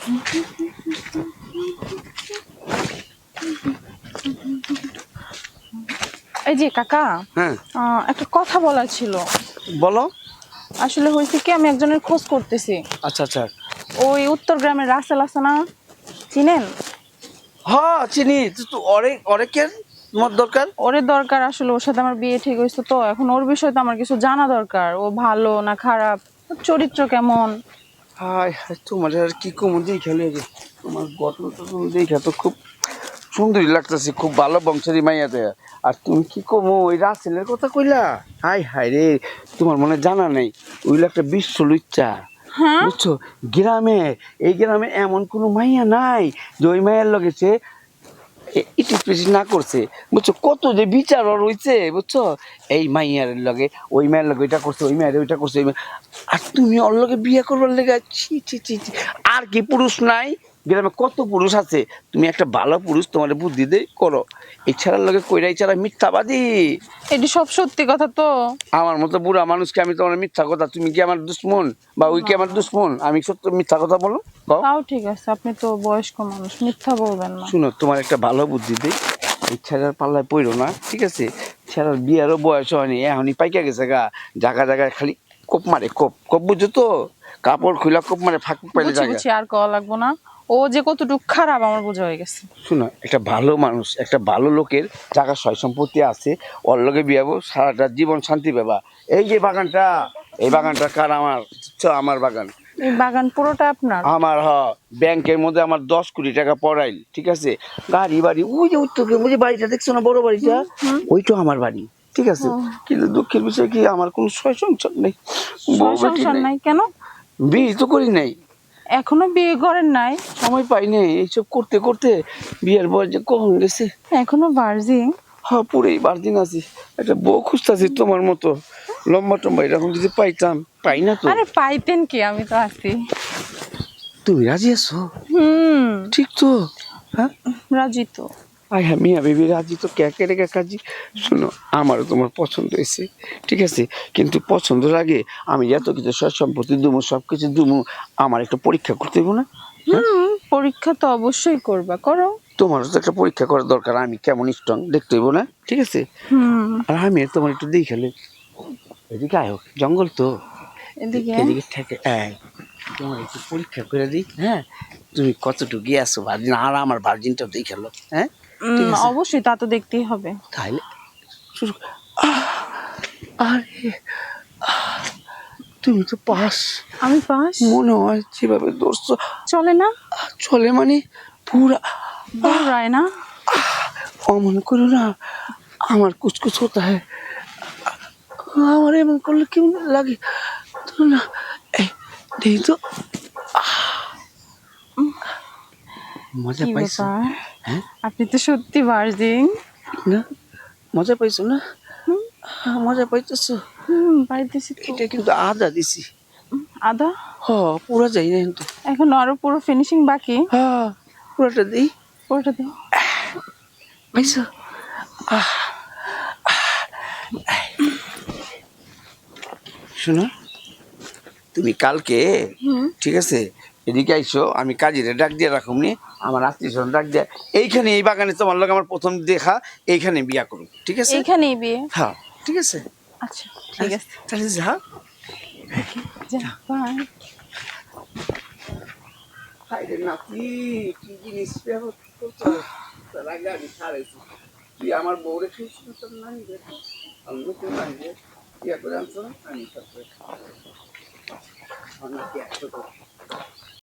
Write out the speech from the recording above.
এই যে কাকা, হ্যাঁ একটা কথা বলার ছিল। বলো। আসলে হয়েছে কি, আমি একজনের খোঁজ করতেছি। আচ্ছা আচ্ছা। ওই উত্তর গ্রামের রাসেল আছে না, চিনেন? হ্যাঁ চিনি তো। অনেকের তোমার দরকার। ওরে দরকার, আসলে ওর সাথে আমার বিয়ে ঠিক হয়েছে, তো এখন ওর বিষয়ে তো আমার কিছু জানা দরকার। ও ভালো না খারাপ, ওর চরিত্র কেমন? হাই হাই, তোমার আর কি কমন দেখে লেগে, তোমার গঠনটা তুমি দেখে তো খুব সুন্দরই লাগতেছে, খুব ভালো বংশেরই মাইয়া দেয়া। আর তুমি কি কমো ওই রাসেলের কথা কইলা? হাই হাই রে, তোমার মনে জানা নেই, ওইগুলো একটা বিশ্ব লুচ্চা। হ্যাঁ, বুঝছো, গ্রামে, এই গ্রামে এমন কোনো মাইয়া নাই যে ওই মায়ের লগে সে ইটিস না করছে। বুঝছো, কত যে বিচার রয়েছে বুঝছো, এই মাইয়ার লগে ওই মায়ের লগে ওইটা করছে, ওই মায়ের ওইটা করছে, আর তুমি ওর লগে বিয়ে করবার লেগে ছি ছি ছি ছি। আর কি পুরুষ নাই গ্রামে? কত পুরুষ আছে, তুমি একটা ভালো পুরুষ তোমার বুদ্ধি দিয়ে করো। এছাড়ার লগে কইরা এছাড়া মিথ্যাবাদী। এটি সব সত্যি কথা তো? আমার মতো বুড়া মানুষকে আমি তোমার মিথ্যা কথা, তুমি কি আমার দুশ্মন বা ওই কি আমার দুশ্মন? আমি সত্য মিথ্যা কথা বলো? তাও ঠিক আছে, আপনি তো বয়স্ক মানুষ, মিথ্যা বলবেন না। শুনো, তোমার একটা ভালো বুদ্ধি দিই, এই ছেড়ার পাল্লায় পড়ো না, ঠিক আছে? ছেড়ার বিয়ারও বয়স হয়নি, এখনই পাইকা গেছে গা। জায়গা জায়গায় খালি কোপ মারে, কোপ কোপ, বুঝছো তো? কাপড় খুলা কোপ মারে, ফাঁক পাইলে বুঝছি জায়গা। বুঝছি, আর কওয়া লাগবো না। ও যে কতটুকু খারাপ আমার বোঝা হয়ে গেছে। শুনো, একটা ভালো মানুষ, একটা ভালো লোকের টাকা সয় সম্পত্তি আছে, ওর লগে বিয়াবো, সারাটা জীবন শান্তি পাবা। এই যে বাগানটা, এই বাগানটা কার? আমার। বুঝছো, আমার বাগান। এই বাগান পুরোটা আপনার? আমার, ব্যাংকের মধ্যে আমার 10 কোটি টাকা পড়াইল, ঠিক আছে? গাড়ি বাড়ি, ওই যে উত্তর, ওই যে বাড়িটা দেখছো না, বড় বাড়িটা, ওইটা আমার বাড়ি, ঠিক আছে? কিন্তু দুঃখের বিষয় কি, আমার কোনো সয় সংসার নেই, বউ বেটি সংসার নেই, নাই কেন? বিয়ে তো করি নাই, এখনো বিয়ে করেন নাই? সময় পাই নাই এইসব করতে করতে। বিয়ের বয়স যে কখন গেছে। এখনো ভার্জিন? হ্যাঁ, পুরেই বারদিন আছি। একটা বউ খুঁজতেছি তোমার মতো লম্বা টম্বা, এরকম যদি পাইতাম। পাই না তো। আরে পাইতেন কি, আমি তো আছি। তুমি রাজি আছো? হুম, ঠিক তো? হ্যাঁ, রাজি তো। আয় হ্যাঁ, মিয়া বেবি রাজি তো, ক্যাকে রেখে কাজী। শোনো, আমারও তোমার পছন্দ হয়েছে, ঠিক আছে? কিন্তু পছন্দের আগে আমি এত কিছু সব সম্পত্তি দুমু, সব কিছু দুমু, আমার একটা পরীক্ষা করতে হইব না? হ্যাঁ, পরীক্ষা তো অবশ্যই করবা, করো। তোমারও তো একটা পরীক্ষা করার দরকার, আমি কেমন স্ট্রং দেখতে হইব না? ঠিক আছে? হুম, আর আমি তোমার একটু দেখালে, এদিকে আয়, জঙ্গল তো, এদিকে। এদিকে থেকে তোমার একটু পরীক্ষা করে দিই। হ্যাঁ, তুমি কতটুকু আছো ভার্জিন, আর আমার ভার্জিনটাও দেখালো। হ্যাঁ, ঠিক আছে? অবশ্যই, তা তো দেখতেই হবে। তাহলে শুরু। আরে, তুমি তো পাস। আমি পাস? মনে হয় যেভাবে দৌড়ছো। চলে না? চলে মানে পুরা। দৌড়ায় না? অমন করো না, আমার কুচকুচ হতে হয়। আমার এমন করলে কেমন লাগে তো না? এই দেখি তো, মজা কি পাইছো? ব্যাপার, হ্যাঁ আপনি তো সত্যি ভার্জিন। না, মজা পাইছো না? মজা পাইতেছো? পাইতেছি তো। এটা কিন্তু আদা দিছি। আদা? পুরা যাই না কিন্তু। এখন আরো পুরো ফিনিশিং বাকি। পুরাটা দিই। পুরোটা দাও। পাইছো? শোনো, তুমি কালকে, ঠিক আছে, এদিকে আইসো, আমি কাজীরে ডাক দিয়ে রাখুম নি, আমার আত্মীয় স্বজন ডাক দিয়ে, এইখানে এই বাগানে তোমার লোক আমার প্রথম দেখা, এইখানে বিয়া করুন, ঠিক আছে? এইখানেই বিয়ে? হ্যাঁ, ঠিক আছে। আচ্ছা, ঠিক আছে। তাহলে যা। যা, বাই। হাইরে নাতি, কি জিনিস ব্যবহার করছো? তার আগে আমি ছাড়াইছি, তুই আমার বউরে খেয়েছিস না? তোর নানি রে, আমি নতুন নানি রে বিয়া করে আনছো, আমি তারপরে অনেক একশো